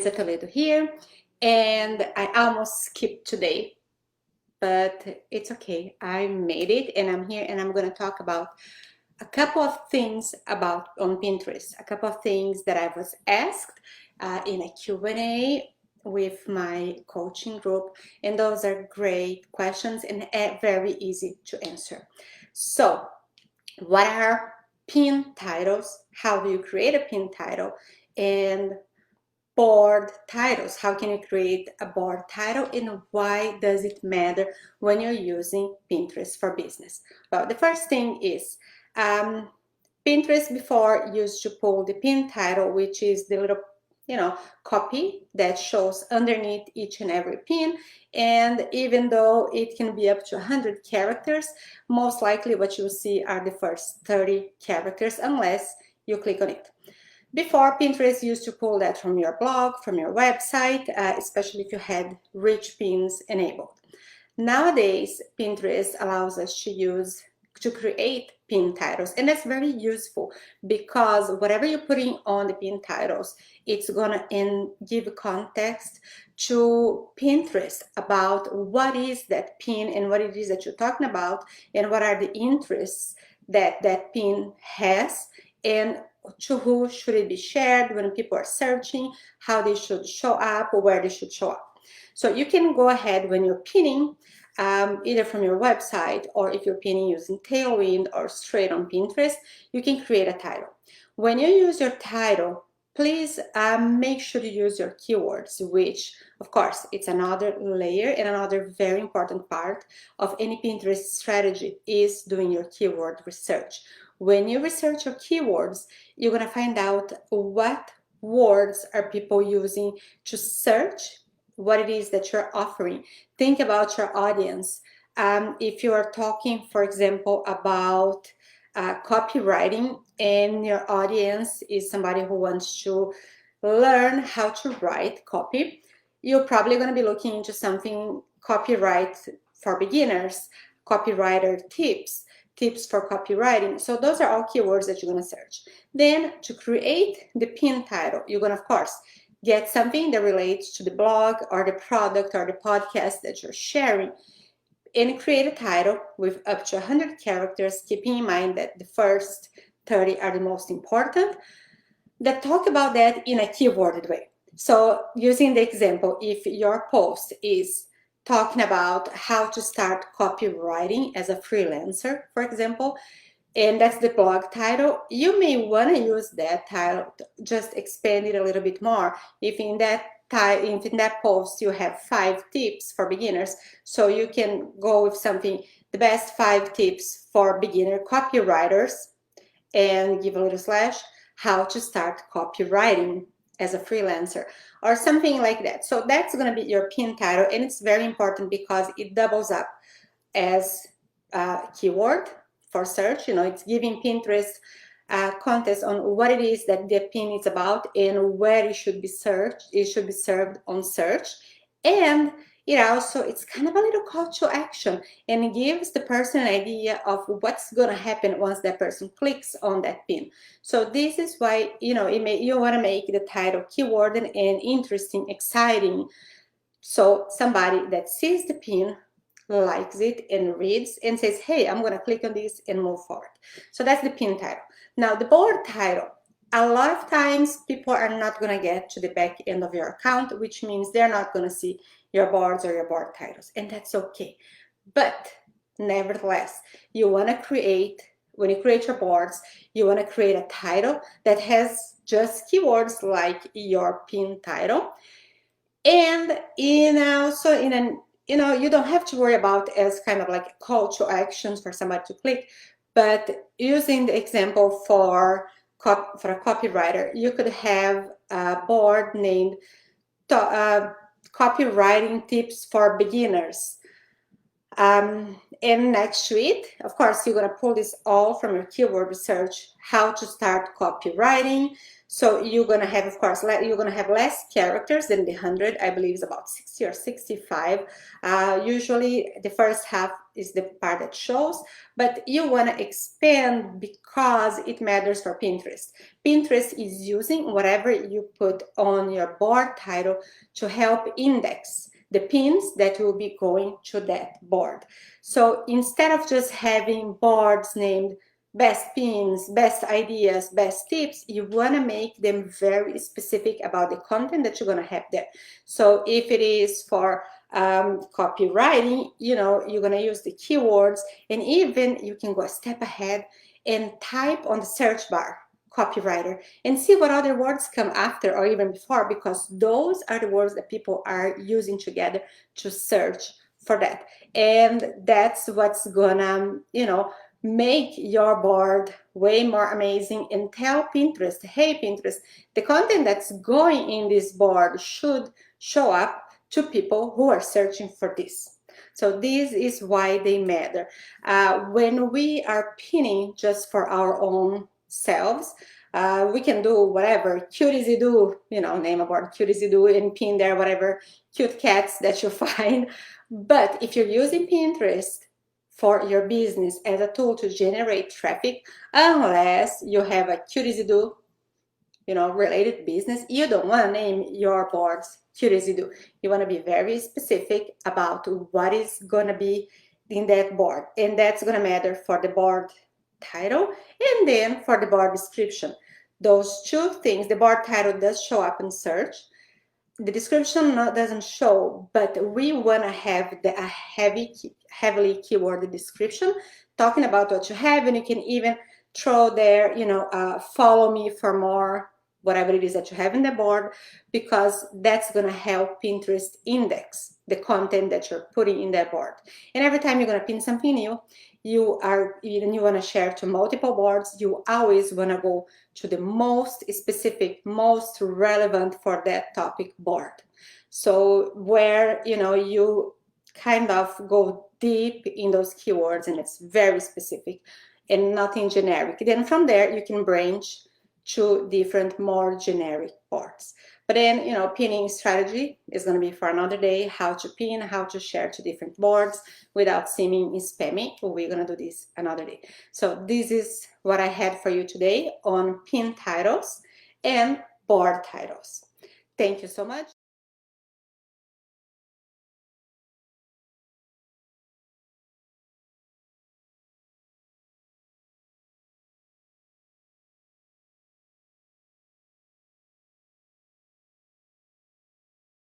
Lisa Toledo here, and I almost skipped today, but it's okay. I made it, and I'm here, and I'm going to talk about a couple of things about on Pinterest, a couple of things that I was asked in a Q&A with my coaching group, and those are great questions and very easy to answer. So, what are pin titles? How do you create a pin title? And board titles. How can you create a board title, and why does it matter when you're using Pinterest for business? Well, the first thing is Pinterest before used to pull the pin title, which is the little copy that shows underneath each and every pin. And even though it can be up to 100 characters, most likely what you'll see are the first 30 characters unless you click on it. Before, Pinterest used to pull that from your blog, from your website, especially if you had rich pins enabled. Nowadays, Pinterest allows us to create pin titles, and that's very useful because whatever you're putting on the pin titles, it's gonna give context to Pinterest about what is that pin and what it is that you're talking about, and what are the interests that that pin has, and to who should it be shared when people are searching, how they should show up, or where they should show up. So you can go ahead when you're pinning, either from your website, or if you're pinning using Tailwind or straight on Pinterest, you can create a title. When you use your title, please make sure to use your keywords, which of course it's another layer and another very important part of any Pinterest strategy is doing your keyword research. When you research your keywords, you're going to find out what words are people using to search what it is that you're offering. Think about your audience. If you are talking, for example, about copywriting, and your audience is somebody who wants to learn how to write copy, you're probably going to be looking into something copyright for beginners, copywriter tips for copywriting. So those are all keywords that you're going to search. Then to create the pin title, you're going to, of course, get something that relates to the blog or the product or the podcast that you're sharing, and create a title with up to 100 characters, keeping in mind that the first 30 are the most important, that talk about that in a keyworded way. So using the example, if your post is talking about how to start copywriting as a freelancer, for example, and that's the blog title, you may want to use that title, just expand it a little bit more. If in that post you have 5 tips for beginners, so you can go with something, the best 5 tips for beginner copywriters, and give a little slash, how to start copywriting as a freelancer, or something like that. So that's going to be your pin title, and it's very important because it doubles up as a keyword for search. It's giving Pinterest context on what it is that the pin is about and where it should be searched. It should be served on search, and it's kind of a little call to action, and it gives the person an idea of what's going to happen once that person clicks on that pin. So this is why you want to make the title keyword and interesting, exciting, so somebody that sees the pin, likes it, and reads and says, hey, I'm going to click on this and move forward. So that's the pin title. Now the board title, a lot of times people are not going to get to the back end of your account, which means they're not going to see your boards or your board titles, and that's okay. But nevertheless, you want to create, when you create your boards, you want to create a title that has just keywords like your pin title. And you don't have to worry about as kind of like a call to actions for somebody to click, but using the example for a copywriter, you could have a board named copywriting tips for beginners. And next to it, of course, you're going to pull this all from your keyword research, how to start copywriting. So you're gonna have, of course, you're gonna have less characters than the 100. I believe it's about 60 or 65. Usually the first half is the part that shows, but you wanna expand because it matters for Pinterest. Pinterest is using whatever you put on your board title to help index the pins that will be going to that board. So instead of just having boards named best pins, best ideas, best tips, you want to make them very specific about the content that you're going to have there. So if it is for copywriting, you know, you're going to use the keywords, and even you can go a step ahead and type on the search bar copywriter and see what other words come after or even before, because those are the words that people are using together to search for that. And that's what's gonna, you know, make your board way more amazing, and tell Pinterest, hey Pinterest, the content that's going in this board should show up to people who are searching for this. So this is why they matter. When we are pinning just for our own selves, we can do whatever, cute easy do, you know, name a board, cute easy do, and pin there whatever cute cats that you find. But if you're using Pinterest for your business as a tool to generate traffic, unless you have a cute easy do, you know, related business, you don't want to name your boards cute easy do. You want to be very specific about what is going to be in that board, and that's going to matter for the board title and then for the board description. Those two things, the board title does show up in search, the description doesn't show, but we want to have a heavily keyword description talking about what you have, and you can even throw there, you know, follow me for more, whatever it is that you have in the board, because that's going to help Pinterest index the content that you're putting in that board. And every time you're going to pin something new, you want to share to multiple boards, you always want to go to the most specific, most relevant for that topic board. So where, you know, you kind of go deep in those keywords and it's very specific and nothing generic. Then from there you can branch to different more generic boards. But then, you know, pinning strategy is going to be for another day, how to pin, how to share to different boards without seeming spammy. We're going to do this another day. So this is what I had for you today on pin titles and board titles. Thank you so much.